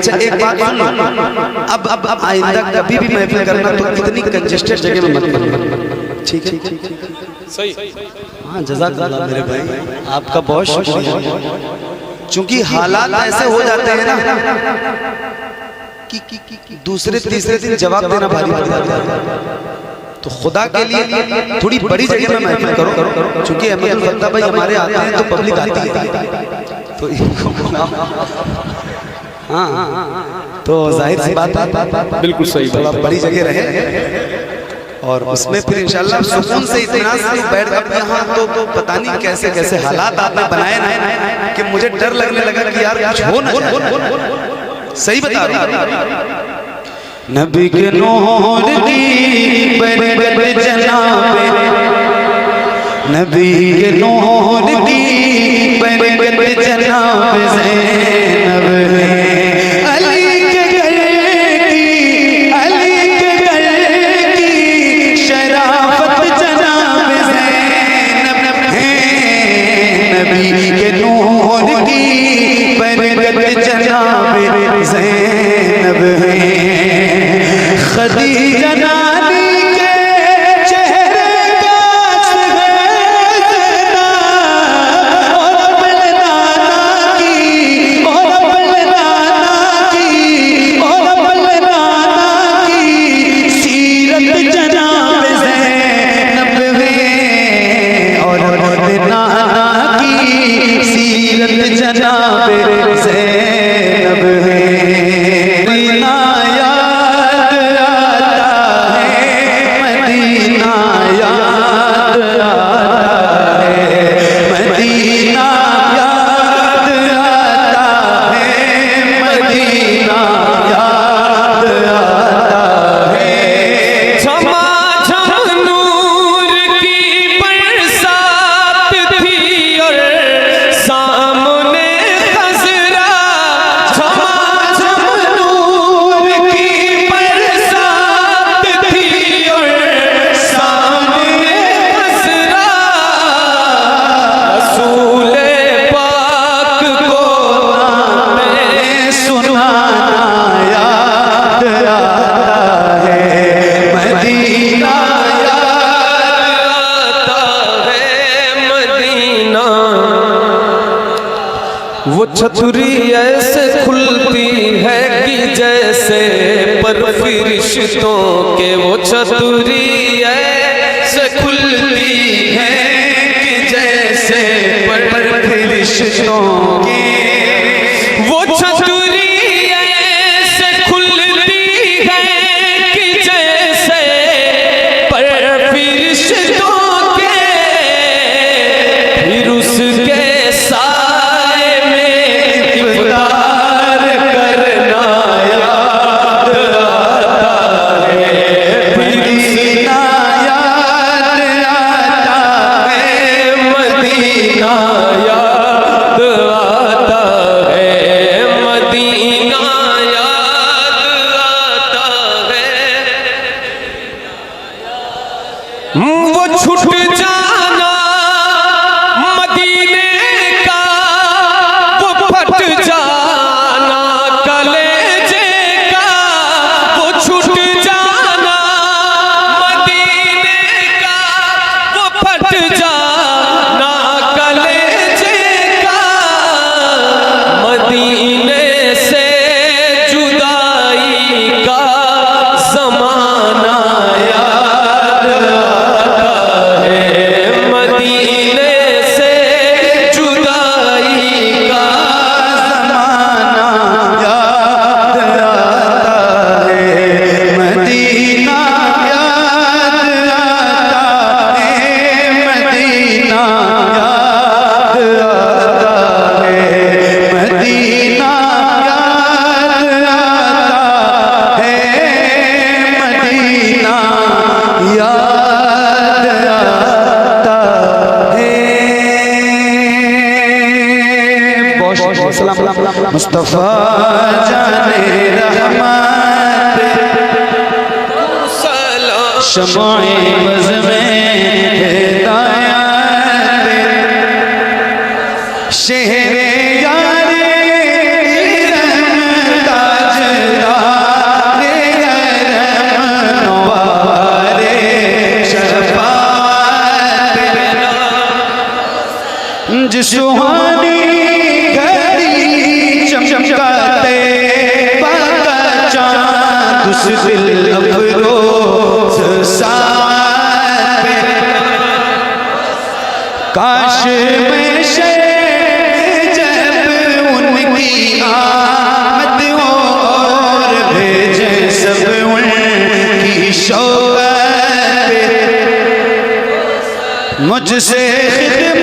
अच्छा एक बात सुन, अब आइंदा कभी भी महफिल करना तो इतनी कंजेस्टेड जगह में मत करना, ठीक है? सही। हाँ जज़ाकल्लाह मेरे भाई, आपका बहुत शुक्रिया। चूंकि हालात ऐसे हो जाते हैं ना कि दूसरे तीसरे दिन जवाब देना भारी पड़ जाता है, तो खुदा के लिए थोड़ी बड़ी जगह में महफिल करो। चूंकि अहमदुल फत्ता भाई हमारे आते हैं तो पब्लिक आती है, तो इनको हाँ तो जाहिर सी बात है, बिल्कुल सही, थोड़ा बड़ी जगह रहे और उसमें फिर इंशाल्लाह सुकून से इत्मीनान से बैठ गए यहाँ। तो पता नहीं कैसे कैसे हालात आपने बनाए ना कि मुझे डर लगने लगा कि यार कुछ हो ना जाए। सही बता रहा हूँ। नबी के नूर की बरकत जनाबे, नबी के नूर की बरकत जनाबे ज़ैनब है, अली के घर की, अली के घर की शराफत जनाबे ज़ैनब है, नबी के नूर की बरकत जनाबे ज़ैनब है, खदीजा नानी के चेहरे का सुहाना और अपने नाना की, और अपने नाना की, और अपने नाना की सीरत जनाब ज़ैनब है, और अपने नाना की सीरत जनाब ज़ैनब है। वो छतरी ऐसे खुलती है कि जैसे पर फरिश्तों के, वो छतरी ऐसे खुलती है कि जैसे पर फरिश्तों के, वो छतरी ऐसे खुलती है कि जैसे पर फरिश्तों के, फिर उसके वो छूट जाना मदीने का, वो फट जाना कलेजे का, वो छूट जाना मदीने का, वो फट जाना कलेजे का, मदीने से जुदाई का ज़माना मुस्तफा जाने रहमत शमाए बज़ में हिदायत शहरे यारे रहमत सुहानी घड़ी चमकाते बाका चांद उस दिल अफरोज साथ पे काश में शहद जब उनकी आमद हो और भेजे सब उनकी शौकत पे मुझसे